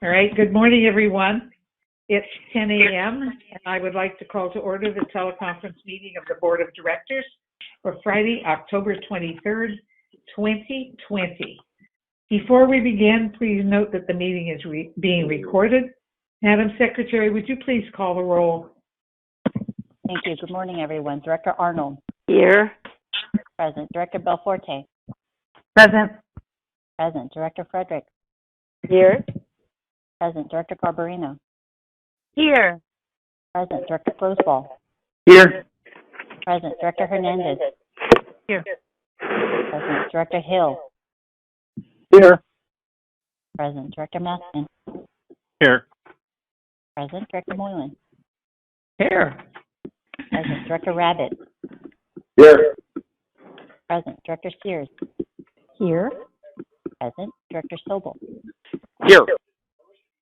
All right, good morning, everyone. It's 10 a.m., and I would like to call to order the teleconference meeting of the Board of Directors for Friday, October 23rd, 2020. Before we begin, please note that the meeting is being recorded. Madam Secretary, would you please call the roll? Thank you. Good morning, everyone. Director Arnold. Here. Present. Director Belforte. Present. Present. Director Frederick. Here. Present. Director Garbarino. Here. Present. Director Grosball. Here. Present. Director Hernandez. Here. Present. Director Hill. Here. Present. Director Maston. Here. Present. Director Moylan. Here. Present. Director Rabbit. Here. Present. Director Sears. Here. Present. Director Sobel. Here.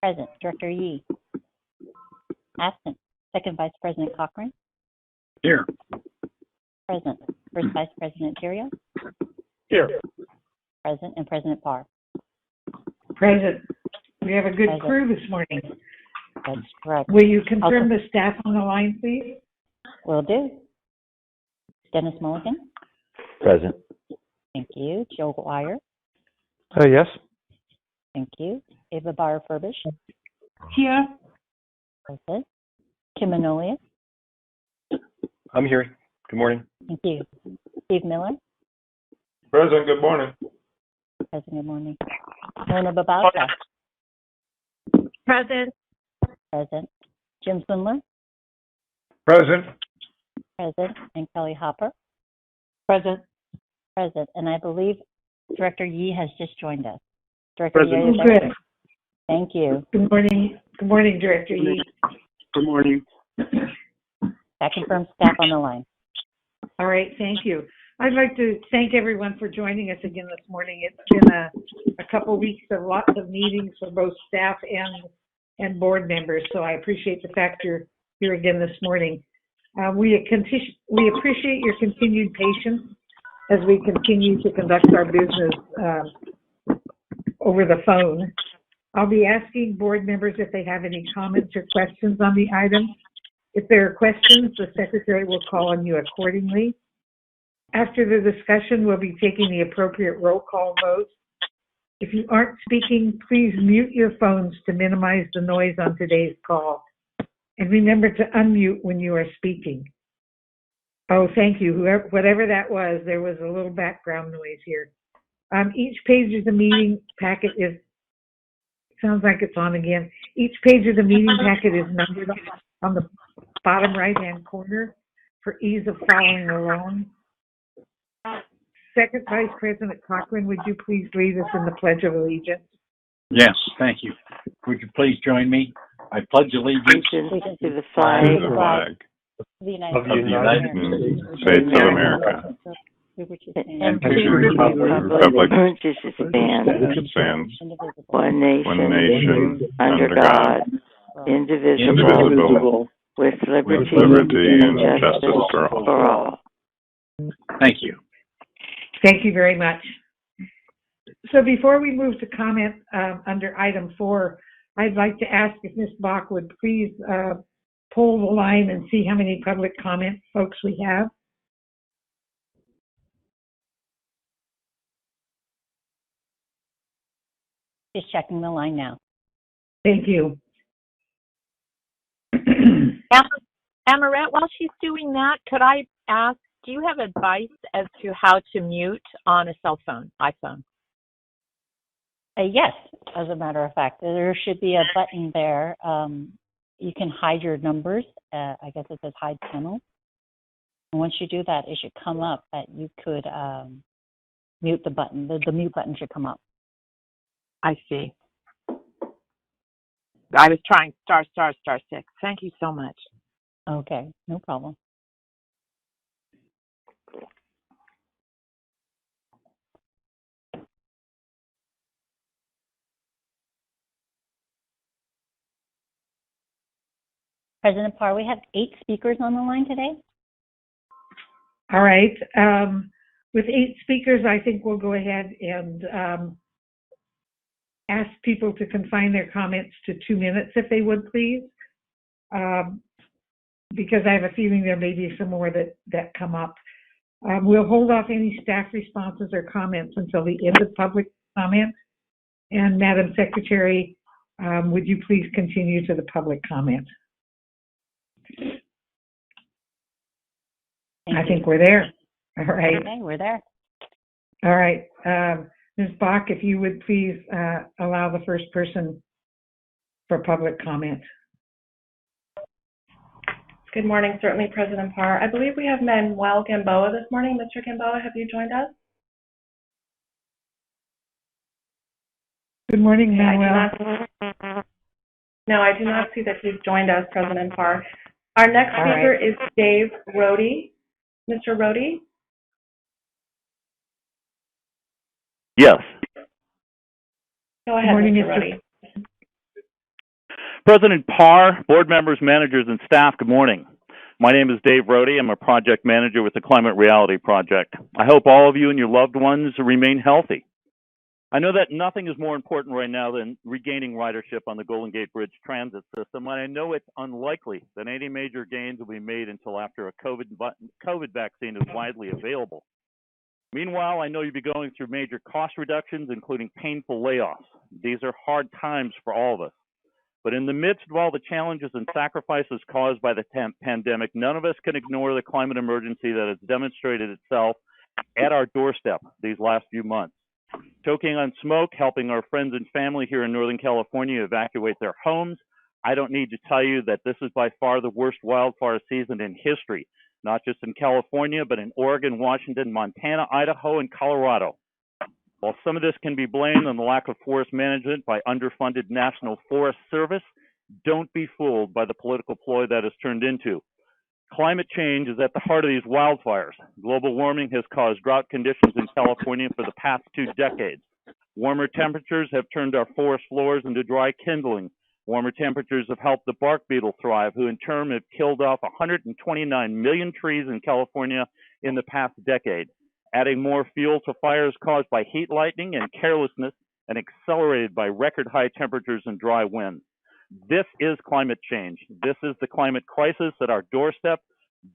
Present. Director Yee. Absent. Second Vice President Cochran. Here. Present. First Vice President Terrio. Here. Present. And President Parr. Present. We have a good Present. crew this morning. That's correct. Will you confirm the staff on the line, please? Will do. Dennis Mulligan. Present. Thank you. Joe Guire. Yes. Thank you. Ava Barr-Furbish. Here. Present. Kim Manolius. I'm here. Good morning. Thank you. Steve Miller. Present. Good morning. Present. Good morning. Mona Babauta. Present. Present. Jim Swindler. Present. Present. And Kelly Hopper. Present. Present. And I believe Director Yee has just joined us. Director Present. Yee is Good. there. Thank you. Good morning. Good morning, Director Yee. Good morning. That confirms staff on the line. All right, thank you. I'd like to thank everyone for joining us again this morning. It's been a couple weeks of lots of meetings for both staff and board members, so I appreciate the fact you're here again this morning. We appreciate your continued patience as we continue to conduct our business over the phone. I'll be asking board members if they have any comments or questions on the item. If there are questions, the secretary will call on you accordingly. After the discussion, we'll be taking the appropriate roll call votes. If you aren't speaking, please mute your phones to minimize the noise on today's call. And remember to unmute when you are speaking. Oh, thank you. Whatever that was, there was a little background noise here. Each page of the meeting packet sounds like it's on again. Each page of the meeting packet is numbered on the bottom right-hand corner for ease of following along. Second Vice President Cochran, would you please lead us in the Pledge of Allegiance? Yes, thank you. Would you please join me? I pledge allegiance To the flag flag of the of the United States of America and to the republic which stands one nation under God, indivisible, with liberty and justice for all. Thank you. Thank you very much. So before we move to comment under item 4, I'd like to ask if Ms. Bach would please poll the line and see how many public comment folks we have. Just checking the line now. Thank you. Amarette, while she's doing that, could I ask, do you have advice as to how to mute on a cell phone, iPhone? Yes, as a matter of fact, there should be a button there. You can hide your numbers. I guess it says hide panel. And once you do that, it should come up that you could mute the button. The mute button should come up. I see. I was trying ****6. Thank you so much. Okay, no problem. President Parr, we have 8 speakers on the line today. All right. With 8 speakers, I think we'll go ahead and ask people to confine their comments to 2 minutes if they would, please. Because I have a feeling there may be some more that come up. We'll hold off any staff responses or comments until the end of public comment. And Madam Secretary, would you please continue to the public comment? I think we're there. All right. Okay, we're there. All right. Ms. Bach, if you would please allow the first person for public comment. Good morning, certainly President Parr. I believe we have Manuel Gamboa this morning. Mr. Gamboa, have you joined us? Good morning, Manuel. No, I do not see that he's joined us, President Parr. Our next speaker is Dave Rohde. Mr. Rohde? Yes. Go ahead, Mr. Rohde. President Parr, board members, managers, and staff, good morning. My name is Dave Rohde. I'm a project manager with the Climate Reality Project. I hope all of you and your loved ones remain healthy. I know that nothing is more important right now than regaining ridership on the Golden Gate Bridge transit system, and I know it's unlikely that any major gains will be made until after a COVID vaccine is widely available. Meanwhile, I know you'll be going through major cost reductions, including painful layoffs. These are hard times for all of us. But in the midst of all the challenges and sacrifices caused by the pandemic, none of us can ignore the climate emergency that has demonstrated itself at our doorstep these last few months. Choking on smoke, helping our friends and family here in Northern California evacuate their homes. I don't need to tell you that this is by far the worst wildfire season in history, not just in California, but in Oregon, Washington, Montana, Idaho, and Colorado. While some of this can be blamed on the lack of forest management by underfunded National Forest Service, don't be fooled by the political ploy that has turned into. Climate change is at the heart of these wildfires. Global warming has caused drought conditions in California for the past 2 decades. Warmer temperatures have turned our forest floors into dry kindling. Warmer temperatures have helped the bark beetle thrive, who in turn have killed off 129 million trees in California in the past decade, adding more fuel to fires caused by heat lightning and carelessness and accelerated by record high temperatures and dry winds. This is climate change. This is the climate crisis at our doorstep.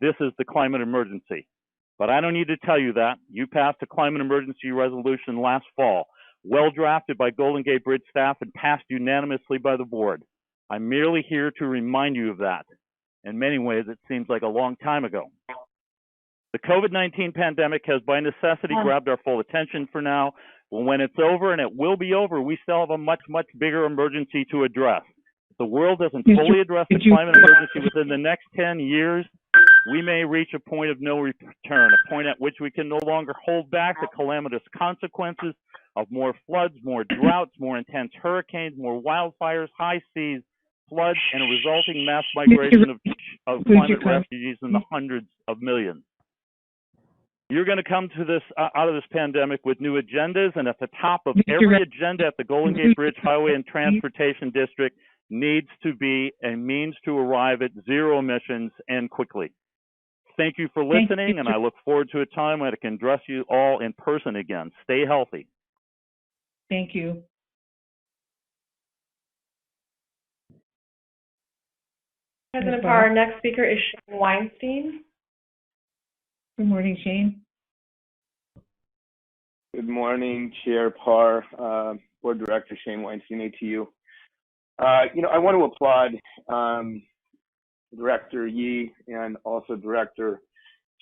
This is the climate emergency. But I don't need to tell you that. You passed a climate emergency resolution last fall, well drafted by Golden Gate Bridge staff and passed unanimously by the board. I'm merely here to remind you of that. In many ways, it seems like a long time ago. The COVID-19 pandemic has by necessity grabbed our full attention for now. Well, when it's over, and it will be over, we still have a much, much bigger emergency to address. If the world doesn't fully address the climate emergency within the next 10 years, we may reach a point of no return, a point at which we can no longer hold back the calamitous consequences of more floods, more droughts, more intense hurricanes, more wildfires, high seas, floods, and a resulting mass migration of climate refugees in the hundreds of millions. You're going to come to this out of this pandemic with new agendas, and at the top of every agenda at the Golden Gate Bridge Highway and Transportation District needs to be a means to arrive at zero emissions and quickly. Thank you for listening, and I look forward to a time when I can address you all in person again. Stay healthy. Thank you. President Parr, our next speaker is Shane Weinstein. Good morning, Shane. Good morning, Chair Parr, Board Director Shane Weinstein, ATU. I want to applaud Director Yee and also Director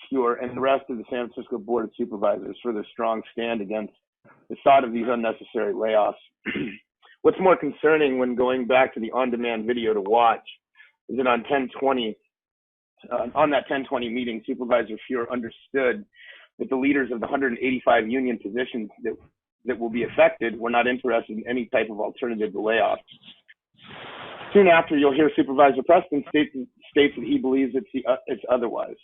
Stewart and the rest of the San Francisco Board of Supervisors for their strong stand against the thought of these unnecessary layoffs. What's more concerning when going back to the on-demand video to watch is that on that 1020 meeting, Supervisor Fuhr understood that the leaders of the 185 union positions that will be affected were not interested in any type of alternative to layoffs. Soon after, you'll hear Supervisor Preston states that he believes it's otherwise,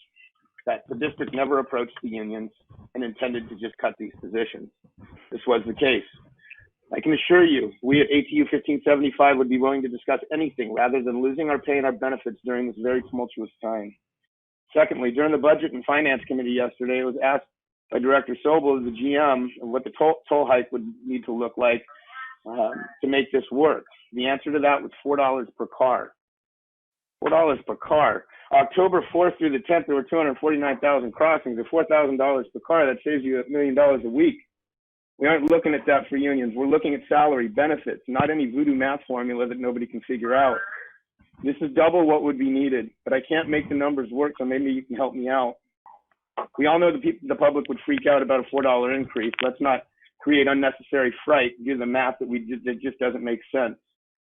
that the district never approached the unions and intended to just cut these positions. This was the case. I can assure you, we at ATU 1575 would be willing to discuss anything rather than losing our pay and our benefits during this very tumultuous time. Secondly, during the Budget and Finance Committee yesterday, it was asked by Director Sobel, the GM, what the toll hike would need to look like to make this work? The answer to that was $4 per car. $4 per car. October 4th through the 10th, there were 249,000 crossings. At $4,000 per car, that saves you $1 million a week. We aren't looking at that for unions. We're looking at salary, benefits, not any voodoo math formula that nobody can figure out. This is double what would be needed, but I can't make the numbers work, so maybe you can help me out. We all know the public would freak out about a $4 increase. Let's not create unnecessary fright, do the math that just doesn't make sense.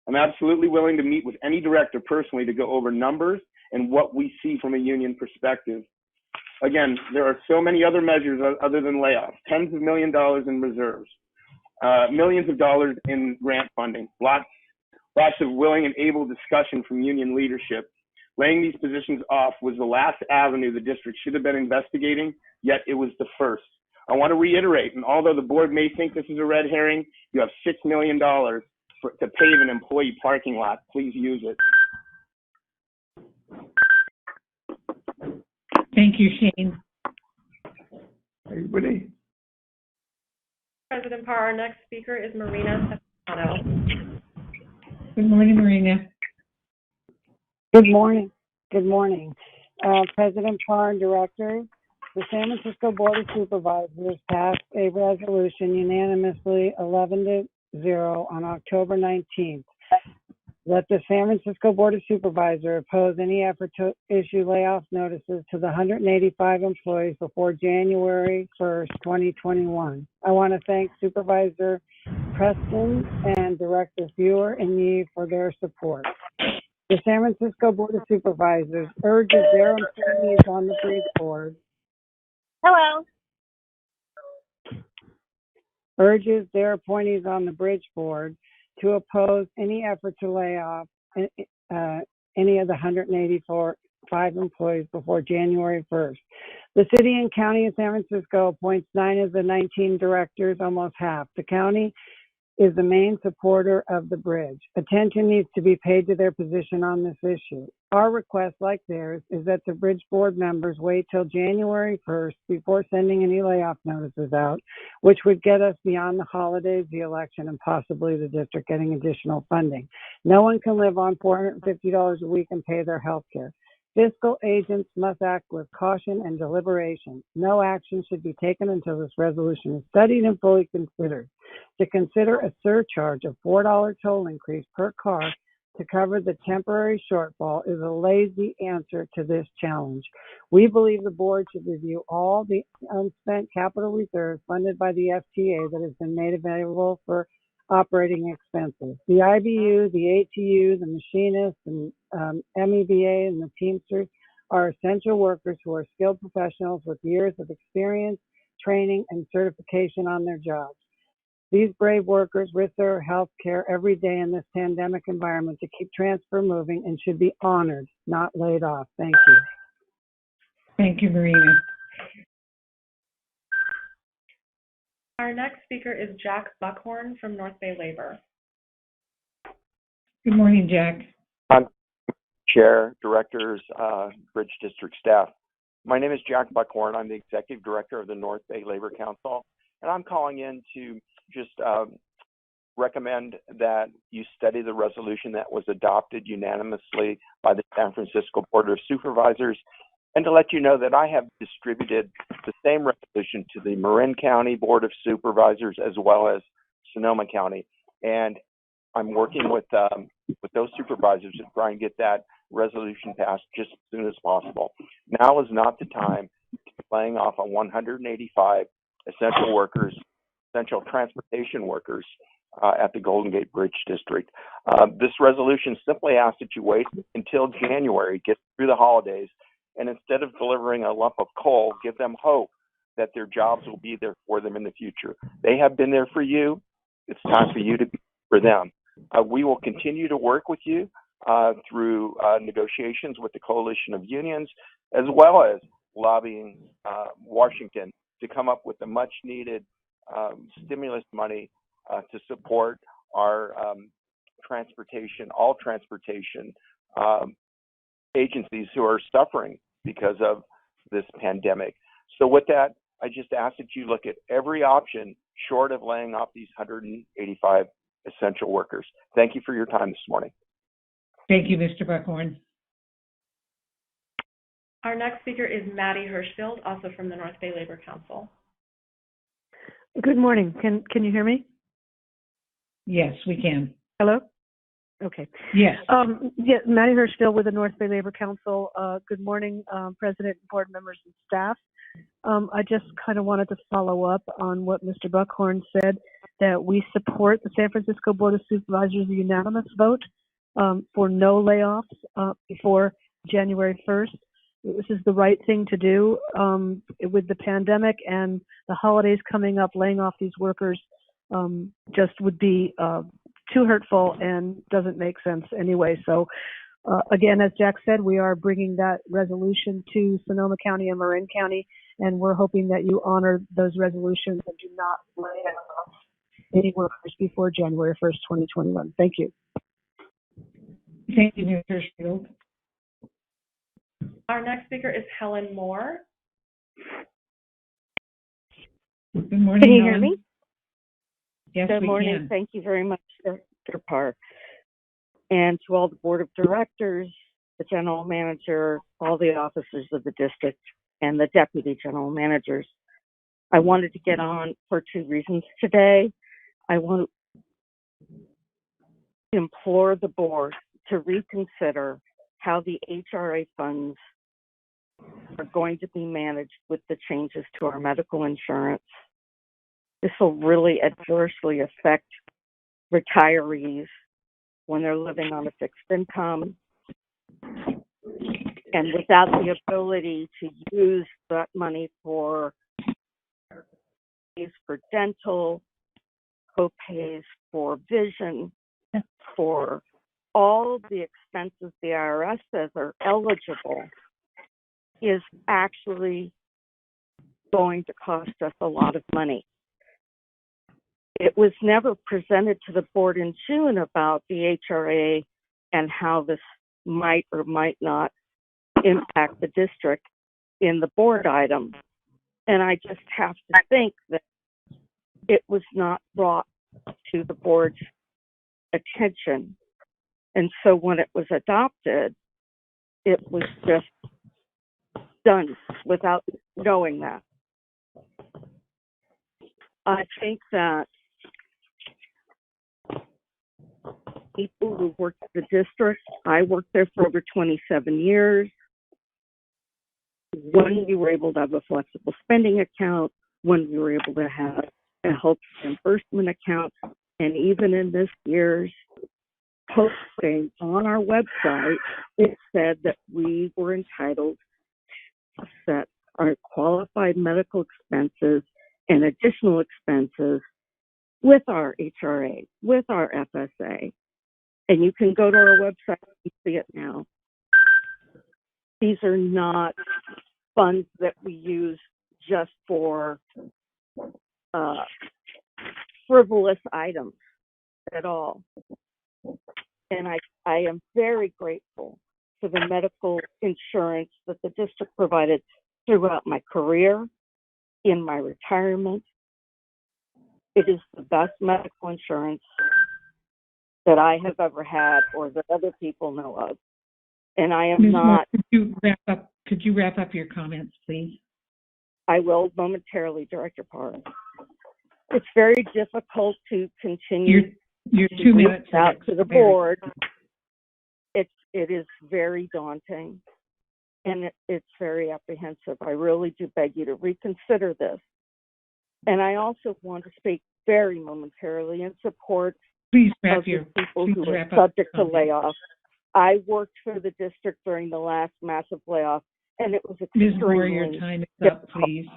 I'm absolutely willing to meet with any director personally to go over numbers and what we see from a union perspective. Again, there are so many other measures other than layoffs, tens of millions of dollars in reserves, millions of dollars in grant funding, lots of willing and able discussion from union leadership. Laying these positions off was the last avenue the district should have been investigating, yet it was the first. I want to reiterate, and although the board may think this is a red herring, you have $6 million to pave an employee parking lot. Please use it. Thank you, Shane. Everybody. President Parr, our next speaker is Marina Stefano. Good morning, Marina. Good morning. Good morning. President Parr and directors, the San Francisco Board of Supervisors passed a resolution unanimously 11-0 on October 19th. That the San Francisco Board of Supervisors oppose any effort to issue layoff notices to the 185 employees before January 1st, 2021. I want to thank Supervisor Preston and Director Buer and me for their support. The San Francisco Board of Supervisors urges their employees on the bridge board. Hello. Urges their appointees on the bridge board to oppose any effort to lay off any of the 185 employees before January 1st. The city and county of San Francisco appoints 9 of the 19 directors, almost half. The county is the main supporter of the bridge. Attention needs to be paid to their position on this issue. Our request, like theirs, is that the bridge board members wait till January 1st before sending any layoff notices out, which would get us beyond the holidays, the election, and possibly the district getting additional funding. No one can live on $450 a week and pay their health care. Fiscal agents must act with caution and deliberation. No action should be taken until this resolution is studied and fully considered. To consider a surcharge of $4 toll increase per car to cover the temporary shortfall is a lazy answer to this challenge. We believe the board should review all the unspent capital reserves funded by the FTA that has been made available for operating expenses. The IBU, the ATU, the machinists, and MEBA and the Teamsters are essential workers who are skilled professionals with years of experience, training, and certification on their jobs. These brave workers risk their health care every day in this pandemic environment to keep transfer moving and should be honored, not laid off. Thank you. Thank you, Marina. Our next speaker is Jack Buckhorn from North Bay Labor. Good morning, Jack. I'm Chair, Directors, Bridge District staff. My name is Jack Buckhorn. I'm the Executive Director of the North Bay Labor Council, and I'm calling in to just recommend that you study the resolution that was adopted unanimously by the San Francisco Board of Supervisors, and to let you know that I have distributed the same resolution to the Marin County Board of Supervisors as well as Sonoma County, and I'm working with those supervisors to try and get that resolution passed just as soon as possible. Now is not the time to be laying off on 185 essential workers, essential transportation workers at the Golden Gate Bridge District. This resolution simply asks that you wait until January, get through the holidays, and instead of delivering a lump of coal, give them hope that their jobs will be there for them in the future. They have been there for you. It's time for you to be for them. We will continue to work with you through negotiations with the Coalition of Unions, as well as lobbying Washington to come up with the much needed stimulus money to support our all transportation agencies who are suffering because of this pandemic. So with that, I just ask that you look at every option short of laying off these 185 essential workers. Thank you for your time this morning. Thank you, Mr. Buckhorn. Our next speaker is Maddie Hirschfield, also from the North Bay Labor Council. Good morning. Can you hear me? Yes, we can. Hello? Okay. Yes. Maddie Hirschfield with the North Bay Labor Council. Good morning, President, board members, and staff. I just kind of wanted to follow up on what Mr. Buckhorn said, that we support the San Francisco Board of Supervisors' unanimous vote for no layoffs before January 1st. This is the right thing to do. With the pandemic and the holidays coming up, laying off these workers just would be too hurtful and doesn't make sense anyway. So again, as Jack said, we are bringing that resolution to Sonoma County and Marin County, and we're hoping that you honor those resolutions and do not lay off any workers before January 1st, 2021. Thank you. Thank you, Ms. Hirschfield. Our next speaker is Helen Moore. Good morning, Can you Helen. hear me? Yes, Good we morning. can. Thank you very much, Dr. Parr. And to all the board of directors, the general manager, all the officers of the district, and the deputy general managers. I wanted to get on for two reasons today. I want to implore the board to reconsider how the HRA funds are going to be managed with the changes to our medical insurance. This will really adversely affect retirees when they're living on a fixed income and without the ability to use that money for dental, co-pays for vision, for all the expenses the IRS says are eligible, is actually going to cost us a lot of money. It was never presented to the board in June about the HRA and how this might or might not impact the district in the board item. And I just have to think that it was not brought to the board's attention. And so when it was adopted, it was just done without knowing that. I think that people who work at the district, I worked there for over 27 years. When we were able to have a flexible spending account, when we were able to have a health reimbursement account, and even in this year's posting on our website, it said that we were entitled to set our qualified medical expenses and additional expenses with our HRA, with our FSA. And you can go to our website and see it now. These are not funds that we use just for frivolous items at all. And I am very grateful for the medical insurance that the district provided throughout my career, in my retirement. It is the best medical insurance that I have ever had or that other people know of. And I am Ms. not... Moore, could you wrap up your comments, please? I will momentarily, Director Parr. It's very difficult to continue your to 2 minutes reach out to the board. It is very daunting, and it's very apprehensive. I really do beg you to reconsider this. And I also want to speak very momentarily in support of the people who are subject to layoffs. I worked for the district during the last massive layoff, and it was extremely Ms. Moore, your time is up, please.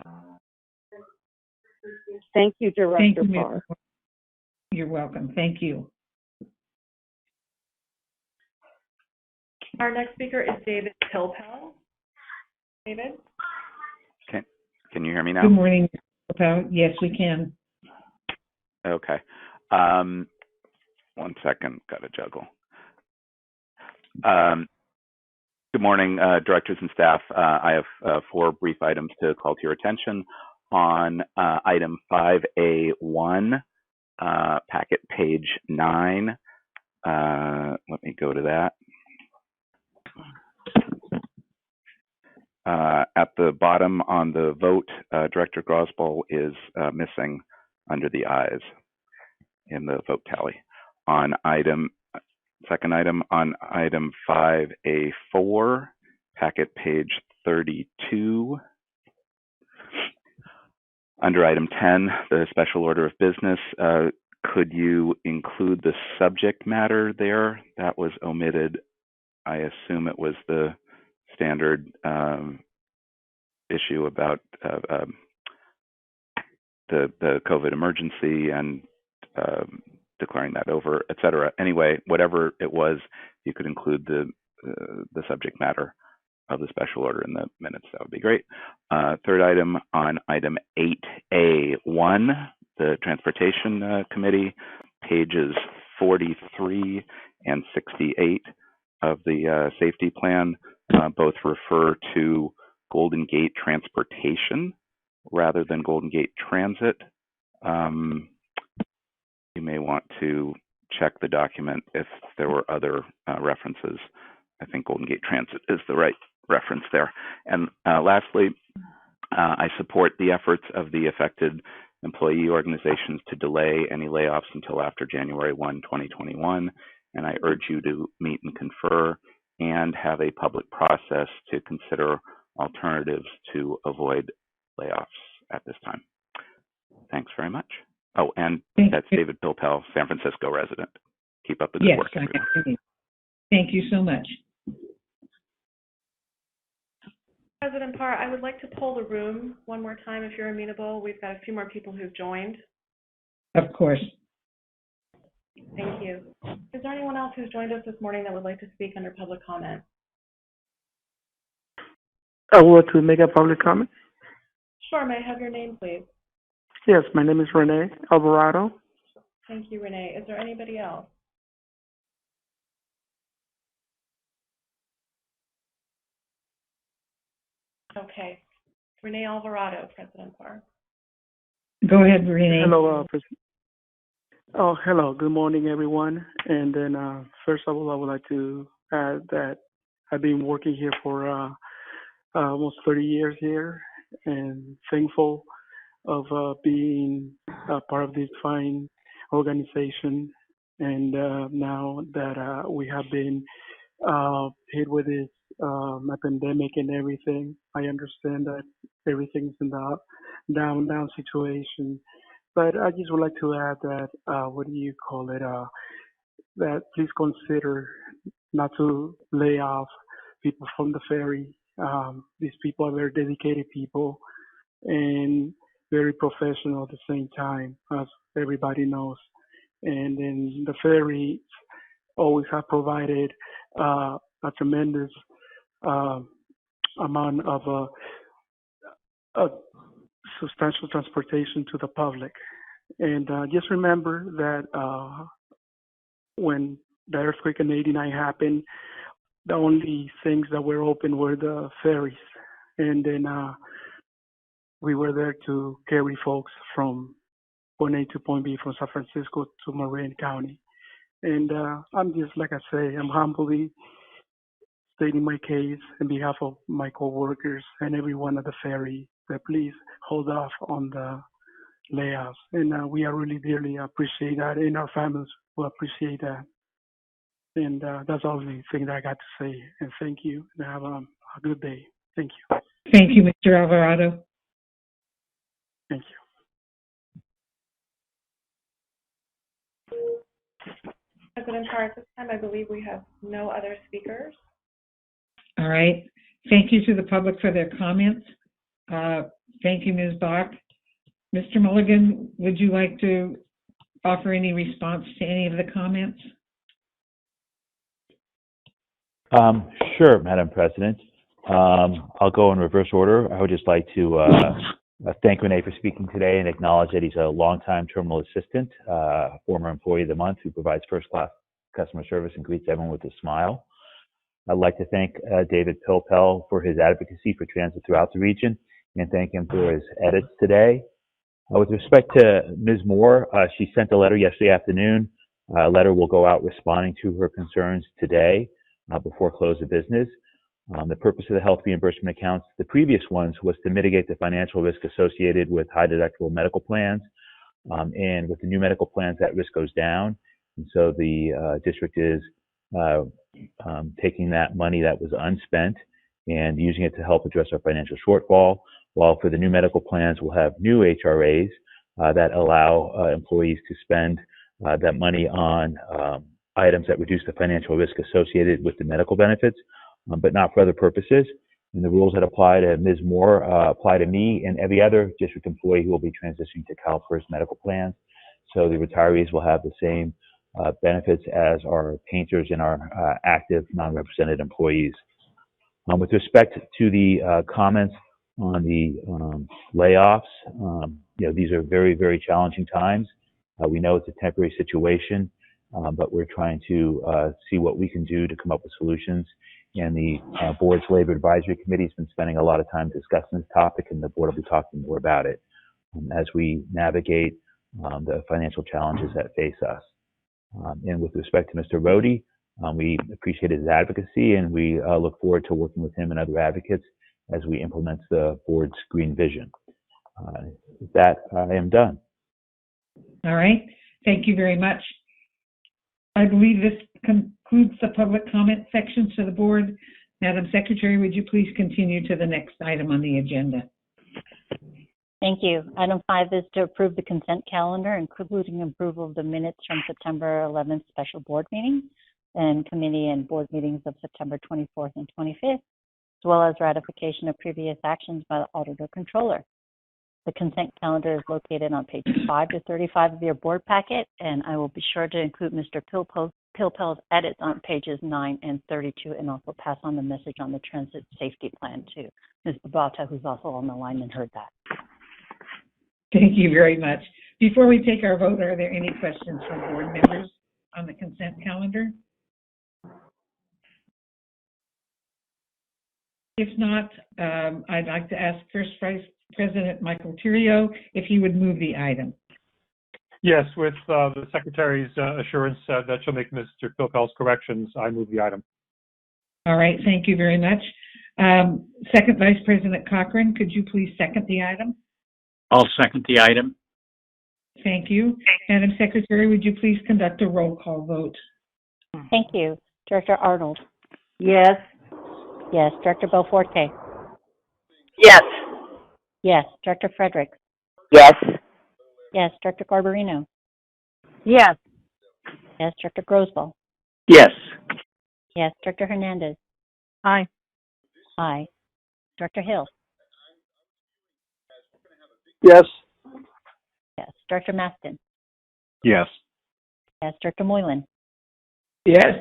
Thank you, Director Thank you, Parr. You're welcome. Thank you. Our next speaker is David Tilpel. David? Can you hear me now? Good morning, Mr. Tilpel. Yes, we can. Okay. 1 second. Got to juggle. Good morning, directors and staff. I have 4 brief items to call to your attention. On item 5A1, packet page 9. Let me go to that. At the bottom on the vote, Director Grosboll is missing under the ayes in the vote tally. Second item on item 5A4, packet page 32. Under item 10, the special order of business, could you include the subject matter there? That was omitted. I assume it was the standard issue about the COVID emergency and declaring that over, et cetera. Anyway, whatever it was, you could include the subject matter of the special order in the minutes. That would be great. Third item on item 8A1, the Transportation Committee, pages 43 and 68 of the safety plan, both refer to Golden Gate Transportation rather than Golden Gate Transit. You may want to check the document if there were other references. I think Golden Gate Transit is the right reference there. And lastly, I support the efforts of the affected employee organizations to delay any layoffs until after January 1, 2021. And I urge you to meet and confer and have a public process to consider alternatives to avoid layoffs at this time. Thanks very much. Oh, and that's David Pilpel, San Francisco resident. Keep up the good work, everyone. Thank you so much. President Parr, I would like to poll the room one more time if you're amenable. We've got a few more people who've joined. Of course. Thank you. Is there anyone else who's joined us this morning that would like to speak under public comment? I would like to make a public comment. Sure, may I have your name, please? Yes, my name is Renee Alvarado. Thank you, Renee. Is there anybody else? Okay. Renee Alvarado, President Parr. Go ahead, Renee. Hello, President. Oh, hello. Good morning, everyone. And then, first of all, I would like to add that I've been working here for almost 30 years here, and thankful of being a part of this fine organization. And now that we have been hit with this a pandemic and everything, I understand that everything's in the down situation. But I just would like to add that, that please consider not to lay off people from the ferry. These people are very dedicated people and very professional at the same time, as everybody knows. And then the ferry always have provided a tremendous amount of substantial transportation to the public. And just remember that when the earthquake in '89 happened, the only things that were open were the ferries. And then we were there to carry folks from point A to point B, from San Francisco to Marin County. And I'm just, like I say, I'm humbly stating my case on behalf of my coworkers and everyone at the ferry that please hold off on the layoffs. And we are really dearly appreciate that, and our families will appreciate that. And that's all the thing that I got to say. And thank you, and have a good day. Thank you. Thank you, Mr. Alvarado. Thank you. President Parr, at this time, I believe we have no other speakers. All right. Thank you to the public for their comments. Thank you, Ms. Bach. Mr. Mulligan, would you like to offer any response to any of the comments? Sure, Madam President. I'll go in reverse order. I would just like to thank Renee for speaking today and acknowledge that he's a longtime terminal assistant, former employee of the month who provides first-class customer service and greets everyone with a smile. I'd like to thank David Pilpel for his advocacy for transit throughout the region and thank him for his edits today. With respect to Ms. Moore, she sent a letter yesterday afternoon. A letter will go out responding to her concerns today before close of business. The purpose of the health reimbursement accounts, the previous ones, was to mitigate the financial risk associated with high deductible medical plans. And with the new medical plans, that risk goes down. And so the district is taking that money that was unspent and using it to help address our financial shortfall. While for the new medical plans, we'll have new HRAs that allow employees to spend that money on items that reduce the financial risk associated with the medical benefits, but not for other purposes. And the rules that apply to Ms. Moore apply to me and every other district employee who will be transitioning to CalFIRST medical plans. So the retirees will have the same benefits as our painters and our active non-represented employees. With respect to the comments on the layoffs, these are very, very challenging times. We know it's a temporary situation, but we're trying to see what we can do to come up with solutions. And the board's labor advisory committee has been spending a lot of time discussing this topic, and the board will be talking more about it as we navigate the financial challenges that face us. And with respect to Mr. Rohde, we appreciate his advocacy, and we look forward to working with him and other advocates as we implement the board's green vision. With that, I am done. All right. Thank you very much. I believe this concludes the public comment section to the board. Madam Secretary, would you please continue to the next item on the agenda? Thank you. Item 5 is to approve the consent calendar, including approval of the minutes from September 11th special board meeting and committee and board meetings of September 24th and 25th, as well as ratification of previous actions by the Auditor Controller. The consent calendar is located on pages 5 to 35 of your board packet, and I will be sure to include Mr. Pilpel's edits on pages 9 and 32, and also pass on the message on the transit safety plan to Ms. Babata, who's also on the line and heard that. Thank you very much. Before we take our vote, are there any questions from board members on the consent calendar? If not, I'd like to ask First Vice President Michael Tirio if he would move the item. Yes, with the Secretary's assurance that she'll make Mr. Pilpel's corrections, I move the item. All right, thank you very much. Second Vice President Cochran, could you please second the item? I'll second the item. Thank you. Madam Secretary, would you please conduct a roll call vote? Thank you. Director Arnold? Yes. Yes. Director Belforte? Yes. Yes. Director Fredericks? Yes. Yes. Director Garbarino? Yes. Yes. Director Grosval? Yes. Yes. Director Hernandez? Aye. Aye. Director Hill? Yes. Yes. Director Maston? Yes. Yes. Director Moylan? Yes.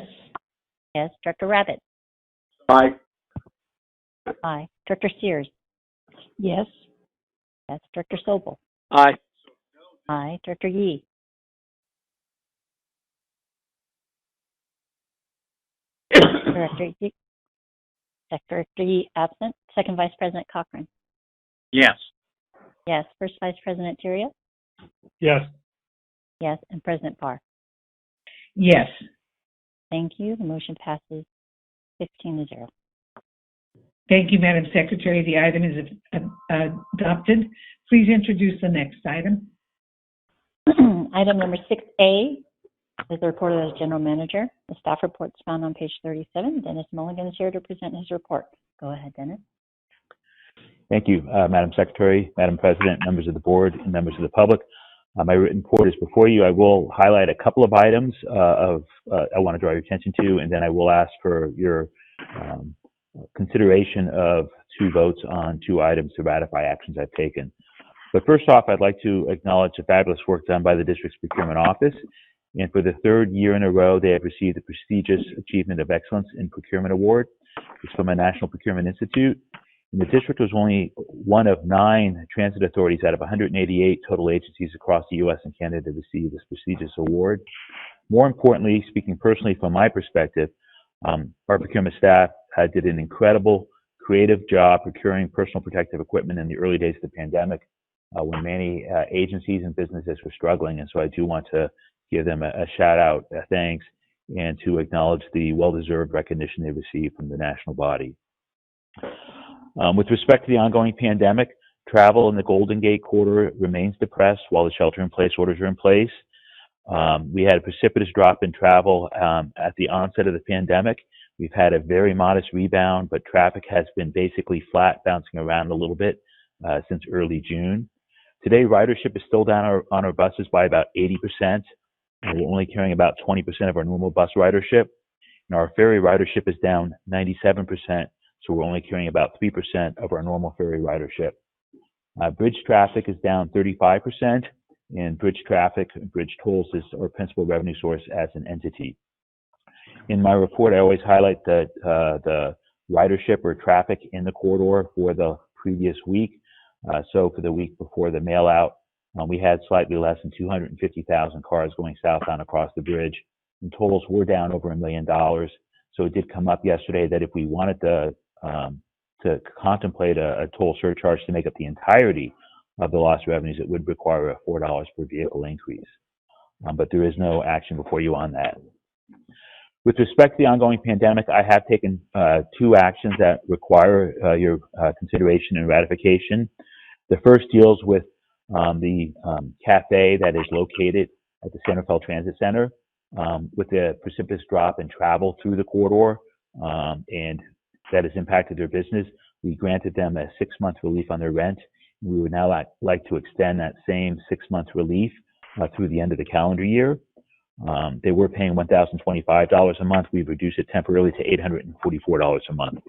Yes. Director Rabbit? Aye. Aye. Director Sears? Yes. Yes. Director Sobel? Aye. Aye. Director Yee? Director Yee absent. Second Vice President Cochran? Yes. Yes. First Vice President Tirio? Yes. Yes. And President Parr? Yes. Thank you. The motion passes 15-0. Thank you, Madam Secretary. The item is adopted. Please introduce the next item. Item number 6A is the report of the General Manager. The staff report is found on page 37. Dennis Mulligan is here to present his report. Go ahead, Dennis. Thank you, Madam Secretary, Madam President, members of the board, and members of the public. My written report is before you. I will highlight a couple of items I want to draw your attention to, and then I will ask for your consideration of 2 votes on 2 items to ratify actions I've taken. But first off, I'd like to acknowledge the fabulous work done by the district's procurement office. And for the 3rd year in a row, they have received the prestigious Achievement of Excellence in Procurement Award. It's from a National Procurement Institute. And the district was only one of 9 transit authorities out of 188 total agencies across the U.S. and Canada to receive this prestigious award. More importantly, speaking personally from my perspective, our procurement staff did an incredible, creative job procuring personal protective equipment in the early days of the pandemic. when many agencies and businesses were struggling. And so I do want to give them a shout out, thanks, and to acknowledge the well-deserved recognition they received from the national body. With respect to the ongoing pandemic, travel in the Golden Gate corridor remains depressed while the shelter-in-place orders are in place. We had a precipitous drop in travel at the onset of the pandemic. We've had a very modest rebound, but traffic has been basically flat, bouncing around a little bit since early June. Today, ridership is still down on our buses by about 80%. We're only carrying about 20% of our normal bus ridership. And our ferry ridership is down 97%, so we're only carrying about 3% of our normal ferry ridership. Bridge traffic is down 35%, and bridge traffic, bridge tolls is our principal revenue source as an entity. In my report, I always highlight the ridership or traffic in the corridor for the previous week. So for the week before the mail out, we had slightly less than 250,000 cars going southbound across the bridge, and tolls were down over $1 million. So it did come up yesterday that if we wanted to contemplate a toll surcharge to make up the entirety of the lost revenues, it would require a $4 per vehicle increase. But there is no action before you on that. With respect to the ongoing pandemic, I have taken 2 actions that require your consideration and ratification. The first deals with the cafe that is located at the Centerville Transit Center. With the precipitous drop in travel through the corridor and that has impacted their business, we granted them a 6-month relief on their rent. We would now like to extend that same 6-month relief through the end of the calendar year. They were paying $1,025 a month. We've reduced it temporarily to $844 a month.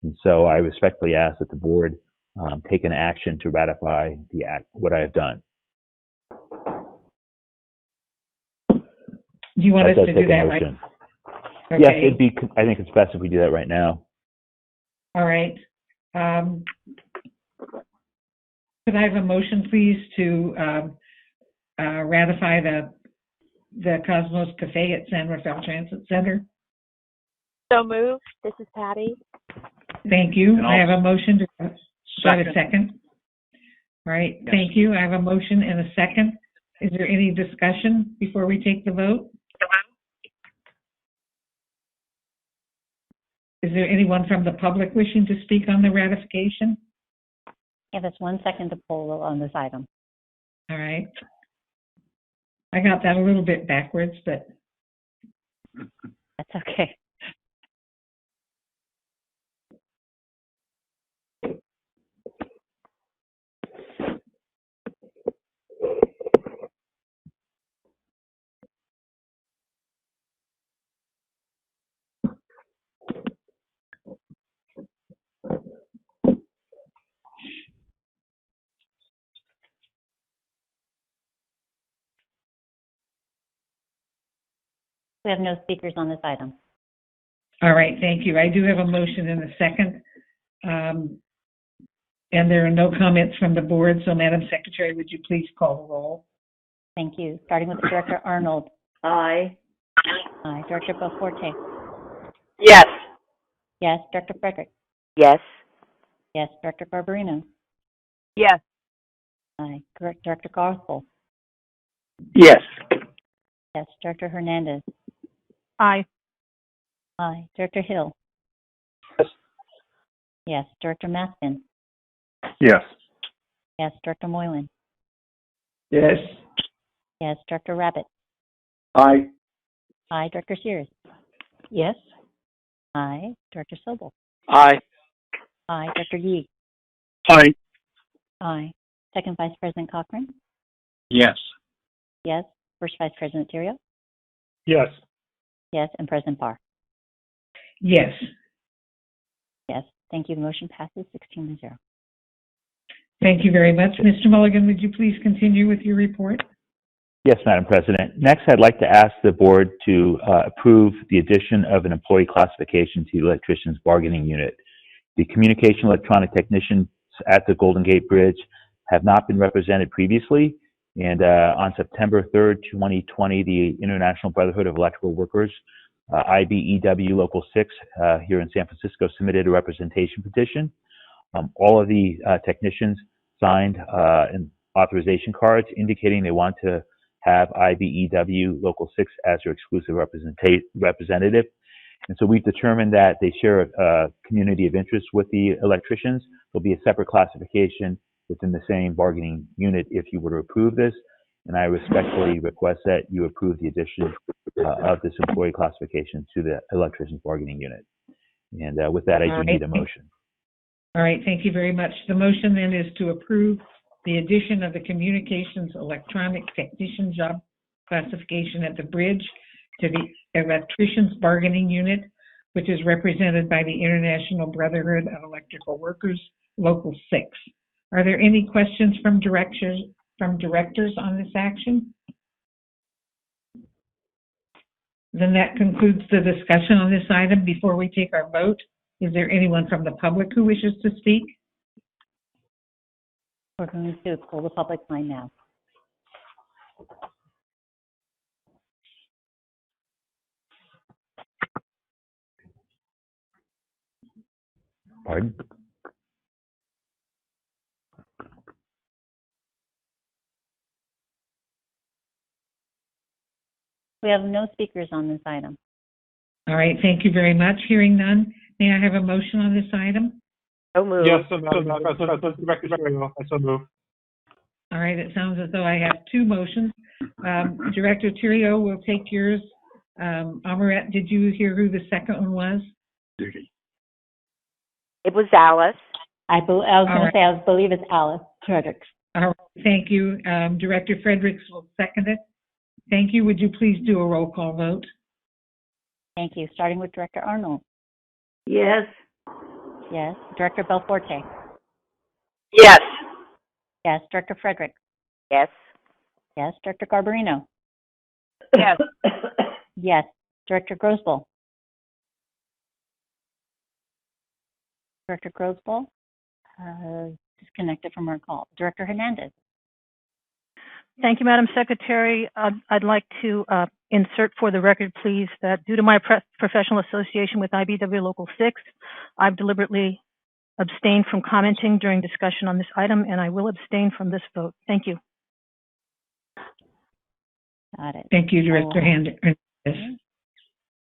And so I respectfully ask that the board take an action to ratify what I have done. Do you want us to do that right? Okay. Yes, I think it's best if we do that right now. All right. Could I have a motion, please, to ratify the Cosmos Cafe at San Rafael Transit Center? So moved. This is Patty. Thank you. I have a motion. Do I have a second? All right. Yes. Thank you. I have a motion and a second. Is there any discussion before we take the vote? Is there anyone from the public wishing to speak on the ratification? Give us 1 second to poll on this item. All right. I got that a little bit backwards, but. That's okay. We have no speakers on this item. All right, thank you. I do have a motion and a second. And there are no comments from the board, so Madam Secretary, would you please call the roll? Thank you. Starting with Director Arnold. Aye. Aye. Director Belforte. Yes. Yes. Director Frederick. Yes. Yes. Director Barbarino. Yes. Aye. Director Garthel. Yes. Yes. Director Hernandez. Aye. Aye. Director Hill. Yes. Yes. Director Maskin. Yes. Yes. Director Moylan. Yes. Yes. Director Rabbit. Aye. Aye. Director Sears. Yes. Aye. Director Sobel. Aye. Aye. Director Yee. Aye. Aye. Second Vice President Cochran. Yes. Yes. First Vice President Terrio. Yes. Yes. And President Barr. Yes. Yes. Thank you. The motion passes 16-0. Thank you very much. Mr. Mulligan, would you please continue with your report? Yes, Madam President. Next, I'd like to ask the board to approve the addition of an employee classification to the electrician's bargaining unit. The communication electronic technicians at the Golden Gate Bridge have not been represented previously, and on September 3rd, 2020, the International Brotherhood of Electrical Workers, IBEW Local 6 here in San Francisco, submitted a representation petition. All of the technicians signed authorization cards indicating they want to have IBEW Local 6 as their exclusive representative. And so we've determined that they share a community of interest with the electricians. There'll be a separate classification within the same bargaining unit if you were to approve this. And I respectfully request that you approve the addition of this employee classification to the electricians bargaining unit. And with that, I do need a motion. All right, thank you very much. The motion then is to approve the addition of the communications electronic technician job classification at the bridge to the electricians bargaining unit, which is represented by the International Brotherhood of Electrical Workers, Local 6. Are there any questions from directors on this action? Then that concludes the discussion on this item. Before we take our vote, is there anyone from the public who wishes to speak? We're going to pull the public line now. Pardon? We have no speakers on this item. All right, thank you very much. Hearing none, may I have a motion on this item? So moved. Yes, Madam President, Director Ferry, I so move. All right, it sounds as though I have two motions. Director Theriault will take yours. Amoret, did you hear who the second one was? It was Alice. I believe it's Alice Fredericks. All right, thank you. Director Fredericks will second it. Thank you. Would you please do a roll call vote? Thank you. Starting with Director Arnold. Yes. Yes. Director Belforte. Yes. Yes. Director Frederick. Yes. Yes. Director Garbarino. Yes. Yes. Director Grosboll. Director Grosboll disconnected from our call. Director Hernandez. Thank you, Madam Secretary. I'd like to insert for the record, please, that due to my professional association with IBEW Local 6, I've deliberately abstained from commenting during discussion on this item, and I will abstain from this vote. Thank you. Got it. Thank you, Director Hernandez.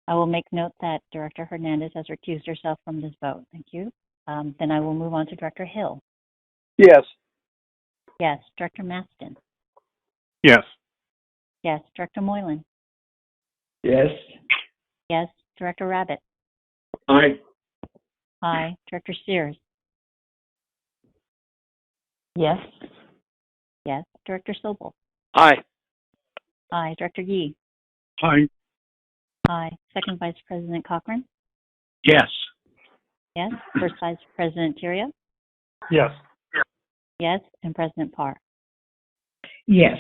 I will make note that Director Hernandez has recused herself from this vote. Thank you. Then I will move on to Director Hill. Yes. Yes. Director Maston. Yes. Yes. Director Moylan. Yes. Yes. Director Rabbit. Aye. Aye. Director Sears. Yes. Yes. Director Sobel. Aye. Aye. Director Yee. Aye. Aye. Second Vice President Cochran. Yes. Yes. First Vice President Theriault. Yes. Yes. And President Parr. Yes.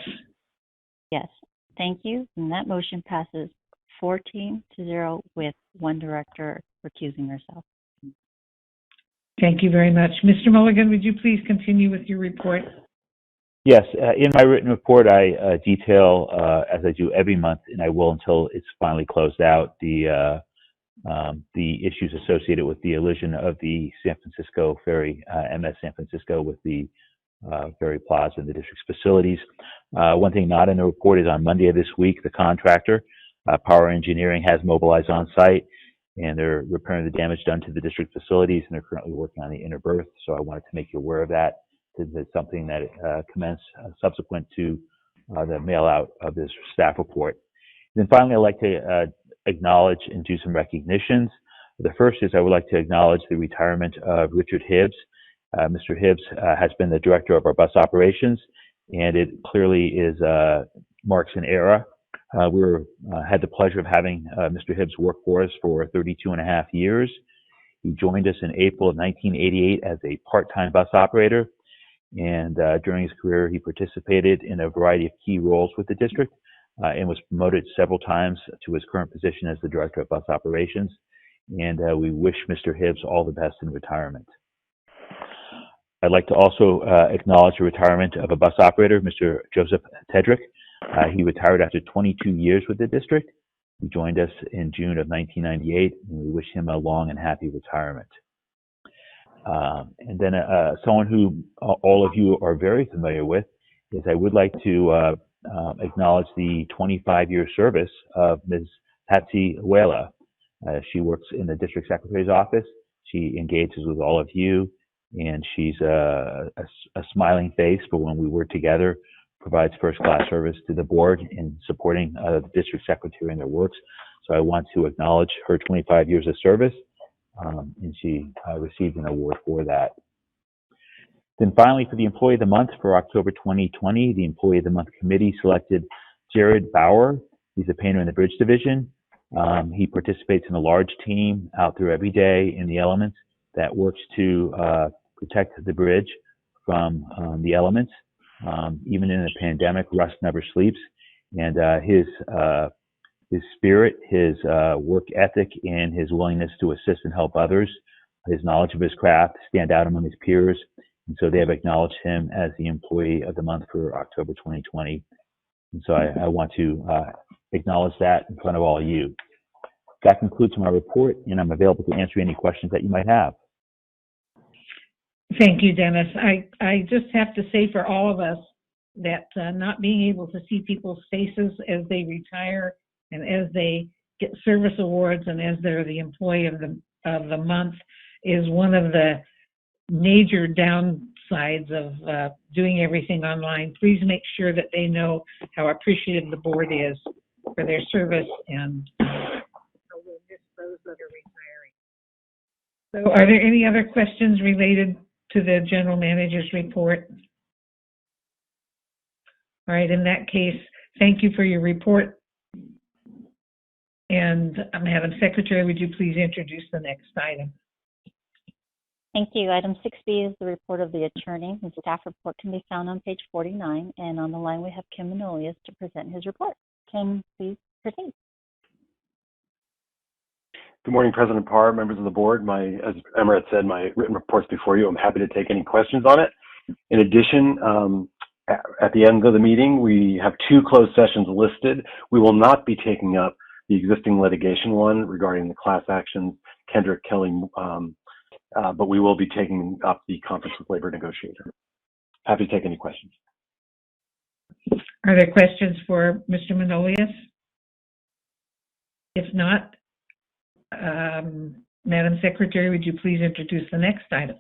Yes. Thank you. And that motion passes 14-0 with one director recusing herself. Thank you very much. Mr. Mulligan, would you please continue with your report? Yes, in my written report, I detail, as I do every month, and I will until it's finally closed out, the issues associated with the elision of the San Francisco Ferry, MS San Francisco, with the Ferry Plaza and the district's facilities. One thing not in the report is on Monday of this week, the contractor, Power Engineering, has mobilized on site, and they're repairing the damage done to the district facilities, and they're currently working on the inner berth. So I wanted to make you aware of that. It's something that commenced subsequent to the mail out of this staff report. And then finally, I'd like to acknowledge and do some recognitions. The first is I would like to acknowledge the retirement of Richard Hibbs. Mr. Hibbs has been the director of our bus operations, and it clearly is marks an era. We had the pleasure of having Mr. Hibbs work for us for 32 and a half years. He joined us in April of 1988 as a part-time bus operator, and during his career, he participated in a variety of key roles with the district and was promoted several times to his current position as the director of bus operations. And we wish Mr. Hibbs all the best in retirement. I'd like to also acknowledge the retirement of a bus operator, Mr. Joseph Tedrick. He retired after 22 years with the district. He joined us in June of 1998, and we wish him a long and happy retirement. And then someone who all of you are very familiar with is I would like to acknowledge the 25-year service of Ms. Patsy Wela. She works in the district secretary's office. She engages with all of you, and she's a smiling face, but when we work together, provides first-class service to the board in supporting the district secretary in their works. So I want to acknowledge her 25 years of service, and she received an award for that. Then finally, for the Employee of the Month for October 2020, the Employee of the Month committee selected Jared Bauer. He's a painter in the bridge division. He participates in a large team out there every day in the elements that works to protect the bridge from the elements. Even in a pandemic, Russ never sleeps. And his spirit, his work ethic, and his willingness to assist and help others, his knowledge of his craft, stand out among his peers. And so they have acknowledged him as the Employee of the Month for October 2020. And so I want to acknowledge that in front of all of you. That concludes my report, and I'm available to answer any questions that you might have. Thank you, Dennis. I just have to say for all of us that not being able to see people's faces as they retire and as they get service awards and as they're the Employee of the Month is one of the major downsides of doing everything online. Please make sure that they know how appreciative the board is for their service, and we'll miss those that are retiring. So are there any other questions related to the general manager's report? All right, in that case, thank you for your report. And Madam Secretary, would you please introduce the next item? Thank you. Item 6B is the report of the attorney. The staff report can be found on page 49. And on the line, we have Kim Manolius to present his report. Kim, please proceed. Good morning, President Parr, members of the board. As Emma had said, my written report's before you. I'm happy to take any questions on it. In addition, at the end of the meeting, we have 2 closed sessions listed. We will not be taking up the existing litigation one regarding the class actions, Kendrick Kelly, but we will be taking up the conference with labor negotiator. Happy to take any questions. Are there questions for Mr. Manolius? If not, Madam Secretary, would you please introduce the next item?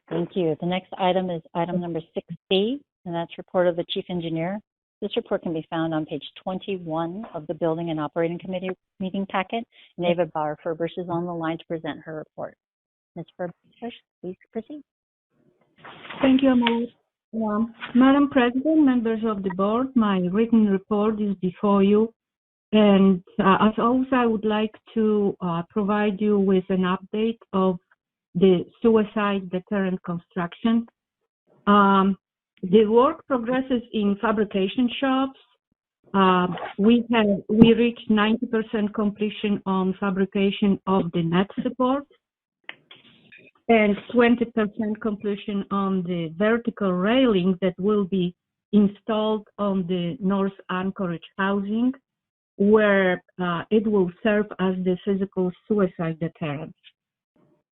Thank you. The next item is item number 6B, and that's report of the chief engineer. This report can be found on page 21 of the Building and Operating Committee meeting packet. And Ava Bauer-Furbers is on the line to present her report. Ms. Furbers, please proceed. Thank you, Madam President, members of the board, my written report is before you. And as always, I would like to provide you with an update of the suicide deterrent construction. The work progresses in fabrication shops. We reached 90% completion on fabrication of the net support and 20% completion on the vertical railing that will be installed on the North Anchorage housing, where it will serve as the physical suicide deterrent.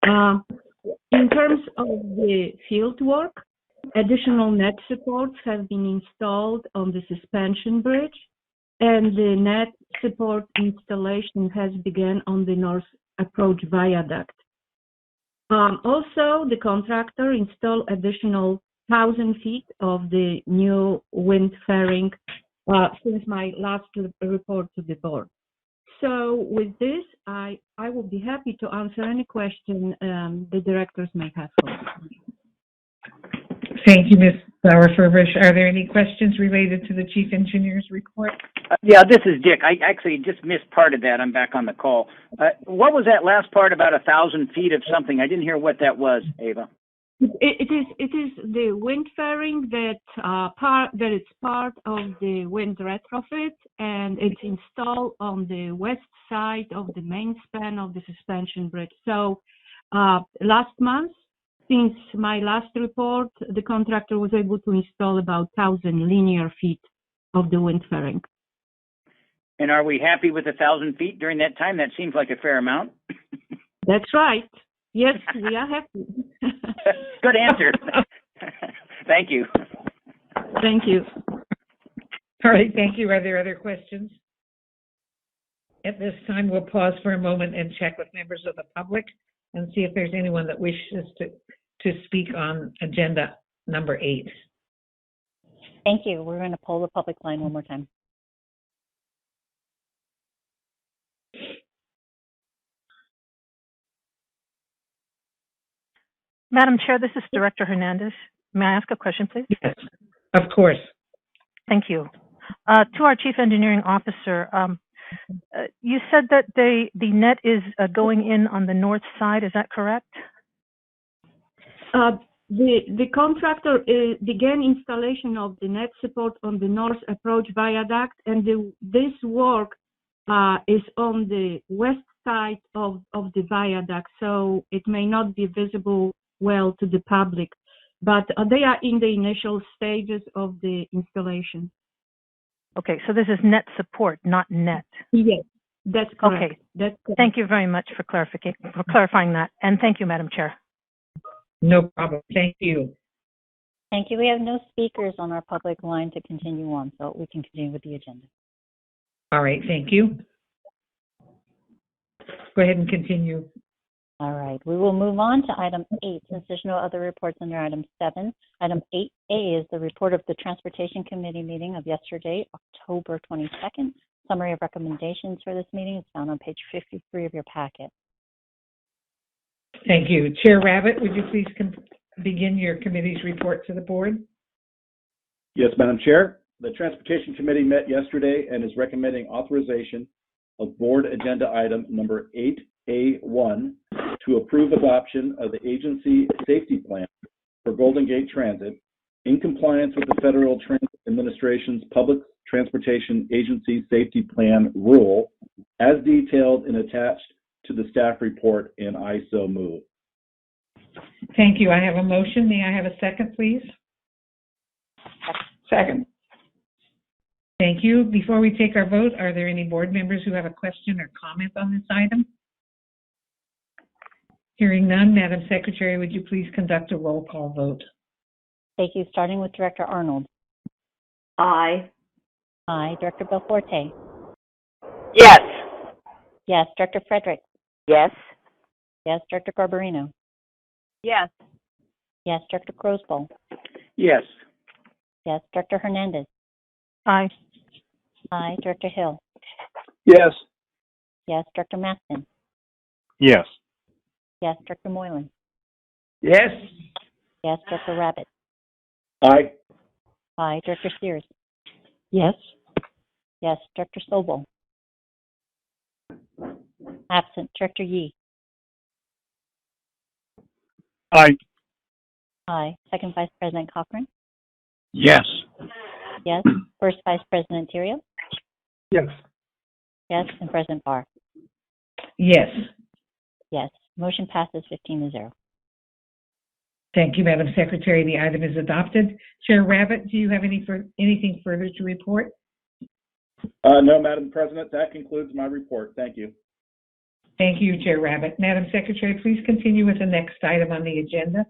In terms of the field work, additional net supports have been installed on the suspension bridge, and the net support installation has begun on the North Approach Viaduct. Also, the contractor installed additional 1,000 feet of the new wind fairing since my last report to the board. So with this, I will be happy to answer any question the directors may have for me. Thank you, Ms. Bauer-Furbers. Are there any questions related to the chief engineer's report? Yeah, this is Dick. I actually just missed part of that. I'm back on the call. What was that last part about 1,000 feet of something? I didn't hear what that was, Ava. It is the wind fairing that it's part of the wind retrofit, and it's installed on the west side of the main span of the suspension bridge. So last month, since my last report, the contractor was able to install about 1,000 linear feet of the wind fairing. And are we happy with 1,000 feet during that time? That seems like a fair amount. That's right. Yes, we are happy. Good answer. Thank you. Thank you. All right, thank you. Are there other questions? At this time, we'll pause for a moment and check with members of the public and see if there's anyone that wishes to speak on agenda number 8. Thank you. We're going to pull the public line one more time. Madam Chair, this is Director Hernandez. May I ask a question, please? Yes, of course. Thank you. To our Chief Engineering Officer, you said that the net is going in on the north side. Is that correct? The contractor began installation of the net support on the north approach viaduct, and this work is on the west side of the viaduct, so it may not be visible well to the public, but they are in the initial stages of the installation. Okay, so this is net support, not net. Yes, that's correct. Okay, that's correct. Thank you very much for clarifying that, and thank you, Madam Chair. No problem. Thank you. Thank you. We have no speakers on our public line to continue on, so we can continue with the agenda. All right, thank you. Go ahead and continue. All right, we will move on to item 8, since there's no other reports under item 7. Item 8A is the report of the Transportation Committee meeting of yesterday, October 22nd. Summary of recommendations for this meeting is found on page 53 of your packet. Thank you. Chair Rabbit, would you please begin your committee's report to the board? Yes, Madam Chair. The Transportation Committee met yesterday and is recommending authorization of board agenda item number 8A1 to approve adoption of the agency safety plan for Golden Gate Transit in compliance with the Federal Transit Administration's Public Transportation Agency Safety Plan rule as detailed and attached to the staff report, and I so move. Thank you. I have a motion. May I have a second, please? Second. Thank you. Before we take our vote, are there any board members who have a question or comment on this item? Hearing none, Madam Secretary, would you please conduct a roll call vote? Thank you. Starting with Director Arnold. Aye. Aye. Director Belforte. Yes. Yes. Director Frederick. Yes. Yes. Director Garbarino. Yes. Yes. Director Crosbowl. Yes. Yes. Director Hernandez. Aye. Aye. Director Hill. Yes. Yes. Director Maston. Yes. Yes. Director Moylan. Yes. Yes. Director Rabbit. Aye. Aye. Director Sears. Yes. Yes. Director Sobel. Absent. Director Yee. Aye. Aye. Second Vice President Cochran. Yes. Yes. First Vice President Terrio. Yes. Yes. And President Barr. Yes. Yes. Motion passes 15-0. Thank you, Madam Secretary. The item is adopted. Chair Rabbit, do you have anything further to report? No, Madam President, that concludes my report. Thank you. Thank you, Chair Rabbit. Madam Secretary, please continue with the next item on the agenda.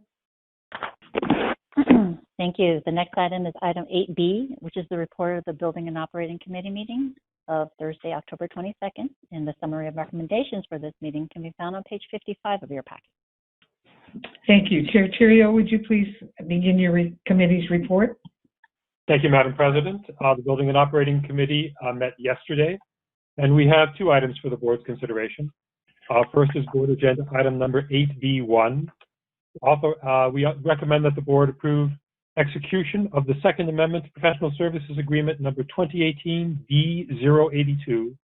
Thank you. The next item is item 8B, which is the report of the Building and Operating Committee meeting of Thursday, October 22nd. And the summary of recommendations for this meeting can be found on page 55 of your packet. Thank you. Chair Terrio, would you please begin your committee's report? Thank you, Madam President. The Building and Operating Committee met yesterday, and we have 2 items for the board's consideration. First is board agenda item number 8B1. We recommend that the board approve execution of the Second Amendment Professional Services Agreement number 2018-B082,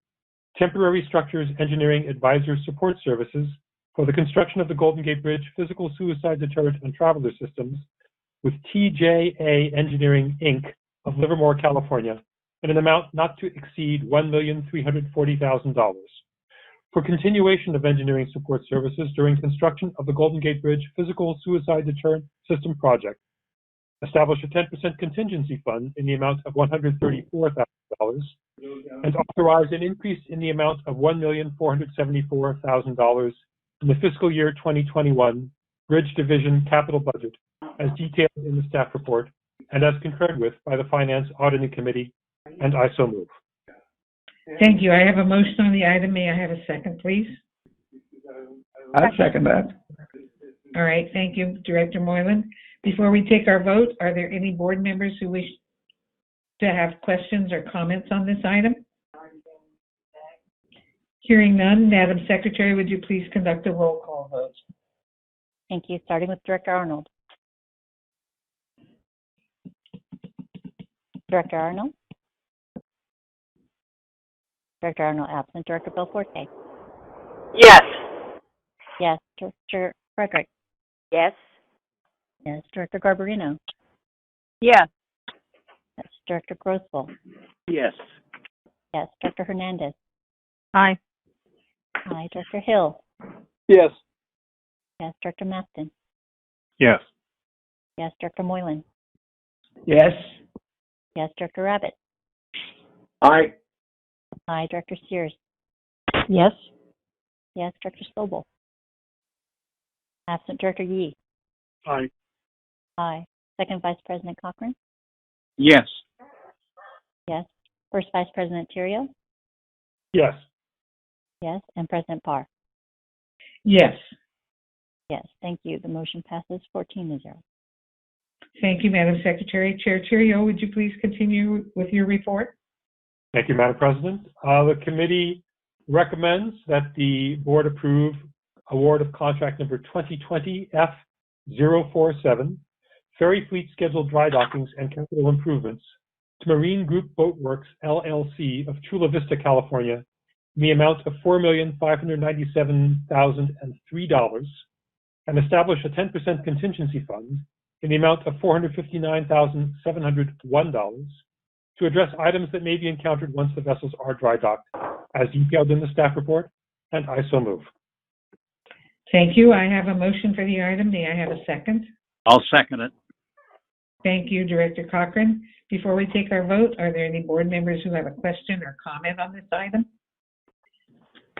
Temporary Structures Engineering Advisor Support Services for the construction of the Golden Gate Bridge Physical Suicide Deterrent and Traveler Systems with TJA Engineering, Inc. of Livermore, California, in an amount not to exceed $1,340,000 for continuation of engineering support services during construction of the Golden Gate Bridge Physical Suicide Deterrent System project. Establish a 10% contingency fund in the amount of $134,000 and authorize an increase in the amount of $1,474,000 in the fiscal year 2021 Bridge Division capital budget as detailed in the staff report and as concurred with by the Finance Auditing Committee, and I so move. Thank you. I have a motion on the item. May I have a second, please? I second that. All right, thank you, Director Moylan. Before we take our vote, are there any board members who wish to have questions or comments on this item? Hearing none, Madam Secretary, would you please conduct a roll call vote? Thank you. Starting with Director Arnold. Director Arnold? Director Arnold absent. Director Belforte? Yes. Yes. Director Frederick? Yes. Yes. Director Garbarino? Yes. Yes. Director Grossville? Yes. Yes. Director Hernandez? Aye. Aye. Director Hill? Yes. Yes. Director Maston? Yes. Yes. Director Moylan? Yes. Yes. Director Rabbit? Aye. Aye. Director Sears? Yes. Yes. Director Sobel? Absent. Director Yee? Aye. Aye. Second Vice President Cochran? Yes. Yes. First Vice President Theriault? Yes. Yes. And President Parr? Yes. Yes. Thank you. The motion passes 14-0. Thank you, Madam Secretary. Chair Theriault, would you please continue with your report? Thank you, Madam President. The committee recommends that the board approve award of contract number 2020 F047, Ferry Fleet Scheduled Dry Dockings and Capital Improvements to Marine Group Boatworks, LLC of Chula Vista, California, in the amount of $4,597,003, and establish a 10% contingency fund in the amount of $459,701 to address items that may be encountered once the vessels are dry docked, as detailed in the staff report, and I so move. Thank you. I have a motion for the item. May I have a second? I'll second it. Thank you, Director Cochran. Before we take our vote, are there any board members who have a question or comment on this item?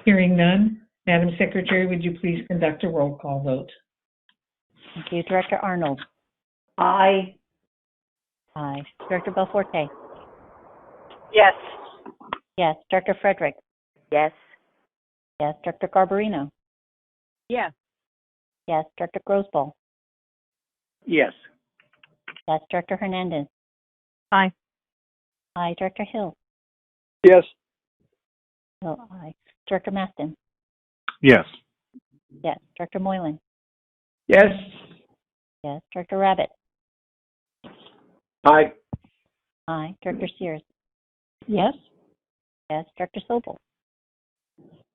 Hearing none, Madam Secretary, would you please conduct a roll call vote? Thank you. Director Arnold? Aye. Aye. Director Belforte? Yes. Yes. Director Frederick? Yes. Yes. Director Garbarino? Yes. Yes. Director Grossville? Yes. Yes. Director Hernandez? Aye. Aye. Director Hill? Yes. Hill, aye. Director Maston? Yes. Yes. Director Moylan? Yes. Yes. Director Rabbit? Aye. Aye. Director Sears? Yes. Yes. Director Sobel?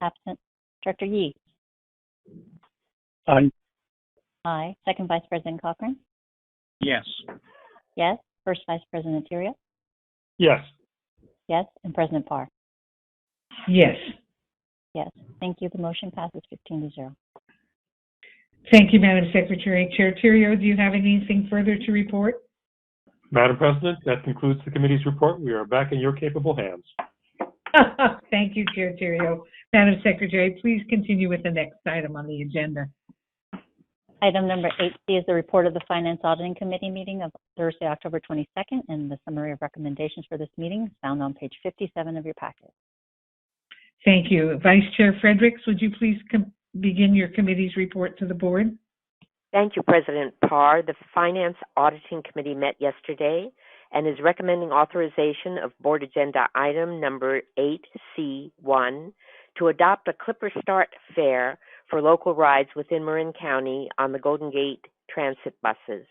Absent. Director Yee? Aye. Aye. Second Vice President Cochran? Yes. Yes. First Vice President Theriault? Yes. Yes. And President Parr? Yes. Yes. Thank you. The motion passes 15-0. Thank you, Madam Secretary. Chair Theriault, do you have anything further to report? Madam President, that concludes the committee's report. We are back in your capable hands. Thank you, Chair Theriault. Madam Secretary, please continue with the next item on the agenda. Item number 8C is the report of the Finance Auditing Committee meeting of Thursday, October 22nd, and the summary of recommendations for this meeting is found on page 57 of your packet. Thank you. Vice Chair Fredericks, would you please begin your committee's report to the board? Thank you, President Parr. The Finance Auditing Committee met yesterday and is recommending authorization of Board Agenda Item number 8C1 to adopt a Clipper Start fare for local rides within Marin County on the Golden Gate Transit buses,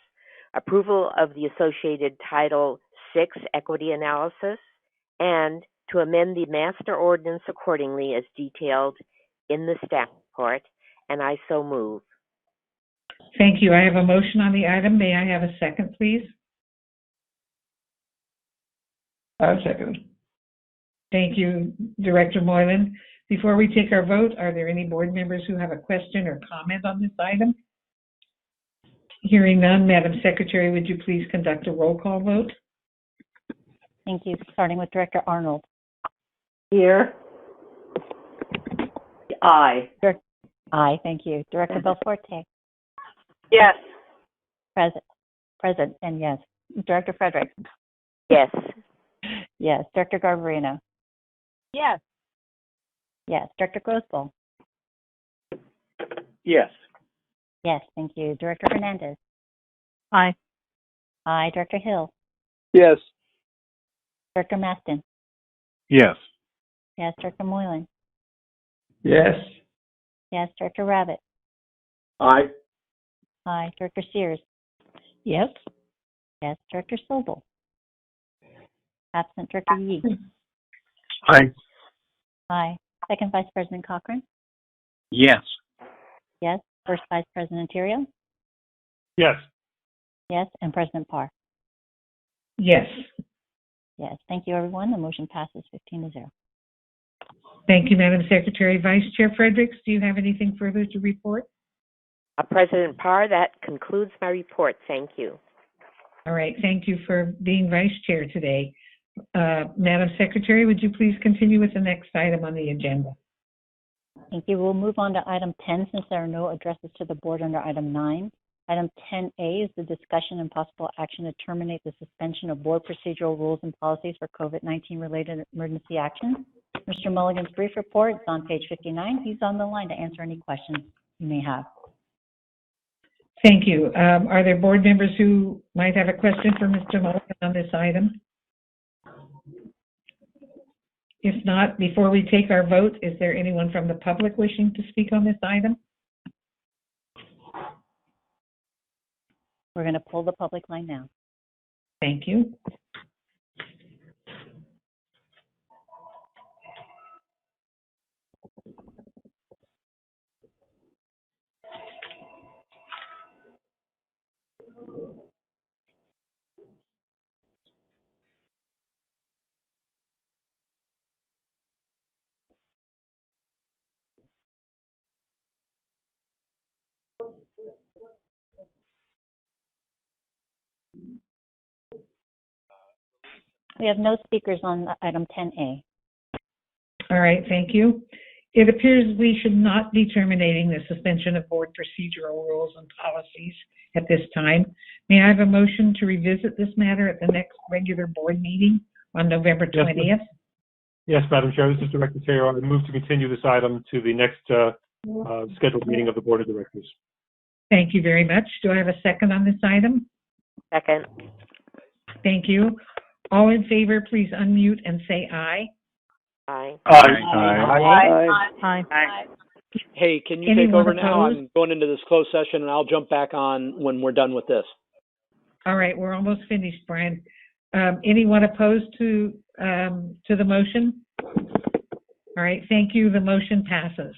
approval of the associated Title VI equity analysis, and to amend the master ordinance accordingly as detailed in the staff report, and I so move. Thank you. I have a motion on the item. May I have a second, please? I'll second. Thank you, Director Moylan. Before we take our vote, are there any board members who have a question or comment on this item? Hearing none, Madam Secretary, would you please conduct a roll call vote? Thank you. Starting with Director Arnold. Here. Aye. Aye, thank you. Director Belforte. Yes. Present, and yes. Director Frederick? Yes. Yes. Director Garbarino? Yes. Yes. Director Grossbull? Yes. Yes, thank you. Director Hernandez? Aye. Aye. Director Hill? Yes. Director Maston? Yes. Yes. Director Moylan? Yes. Yes. Director Rabbit? Aye. Aye. Director Sears? Yes. Yes. Director Sobel? Absent. Director Yee? Aye. Aye. Second Vice President Cochran? Yes. Yes. First Vice President Terrio? Yes. Yes. And President Parr? Yes. Yes. Thank you, everyone. The motion passes 15-0. Thank you, Madam Secretary. Vice Chair Fredericks, do you have anything further to report? President Parr, that concludes my report. Thank you. All right. Thank you for being Vice Chair today. Madam Secretary, would you please continue with the next item on the agenda? Thank you. We'll move on to item 10 since there are no addresses to the board under item 9. Item 10A is the discussion and possible action to terminate the suspension of board procedural rules and policies for COVID-19 related emergency actions. Mr. Mulligan's brief report is on page 59. He's on the line to answer any questions you may have. Thank you. Are there board members who might have a question for Mr. Mulligan on this item? If not, before we take our vote, is there anyone from the public wishing to speak on this item? We're going to pull the public line now. Thank you. We have no speakers on item 10A. All right, thank you. It appears we should not be terminating the suspension of board procedural rules and policies at this time. May I have a motion to revisit this matter at the next regular board meeting on November 20th? Yes, Madam Chair. This is Director Taylor. I move to continue this item to the next scheduled meeting of the Board of Directors. Thank you very much. Do I have a second on this item? Second. Thank you. All in favor, please unmute and say aye. Aye. Aye. Hey, can you Anyone take over now? opposed? I'm going into this closed session, and I'll jump back on when we're done with this. All right, we're almost finished, Brian. Anyone opposed to the motion? All right, thank you. The motion passes.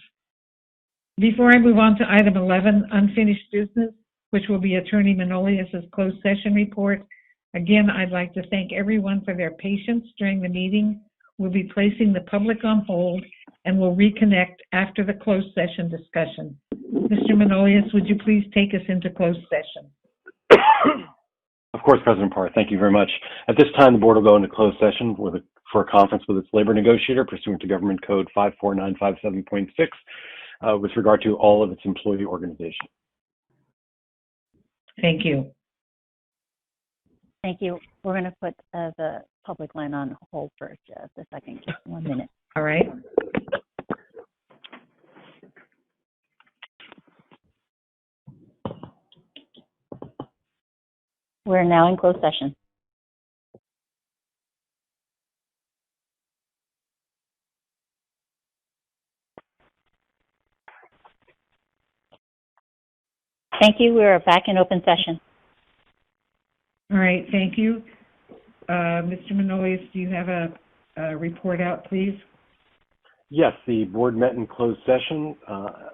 Before I move on to item 11, unfinished business, which will be Attorney Manolius's closed session report. Again, I'd like to thank everyone for their patience during the meeting. We'll be placing the public on hold and we'll reconnect after the closed session discussion. Mr. Manolius, would you please take us into closed session? Of course, President Parr. Thank you very much. At this time, the board will go into closed session for a conference with its labor negotiator pursuant to Government Code 54957.6 with regard to all of its employee organization. Thank you. Thank you. We're going to put the public line on hold for just a second, just 1 minute. All right. We're now in closed session. Thank you. We are back in open session. All right, thank you. Mr. Manolius, do you have a report out, please? Yes, the board met in closed session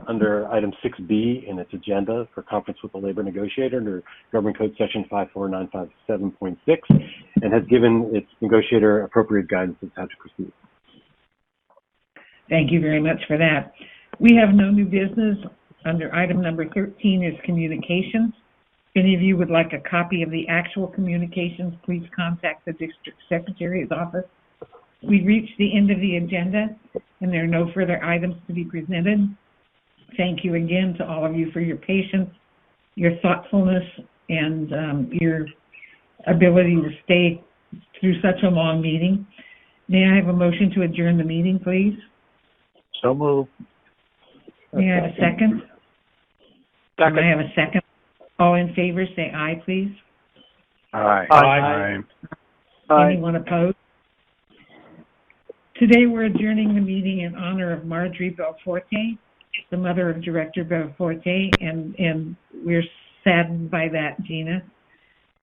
under item 6B in its agenda for conference with the labor negotiator under Government Code Section 54957.6 and has given its negotiator appropriate guidance as how to proceed. Thank you very much for that. We have no new business. Under item number 13 is communications. If any of you would like a copy of the actual communications, please contact the district secretary's office. We've reached the end of the agenda and there are no further items to be presented. Thank you again to all of you for your patience, your thoughtfulness, and your ability to stay through such a long meeting. May I have a motion to adjourn the meeting, please? So moved. May I have a second? Second. May I have a second? All in favor, say aye, please. Aye. Aye. Anyone opposed? Today, we're adjourning the meeting in honor of Marjorie Belforte, the mother of Director Belforte, and we're saddened by that, Gina.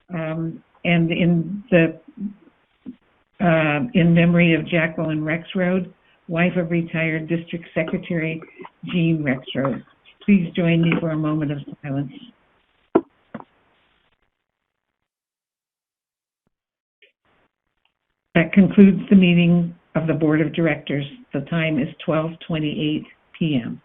And in memory of Jacqueline Rexroad, wife of retired District Secretary Jean Rexroad. Please join me for a moment of silence. That concludes the meeting of the Board of Directors. The time is 12:28 p.m.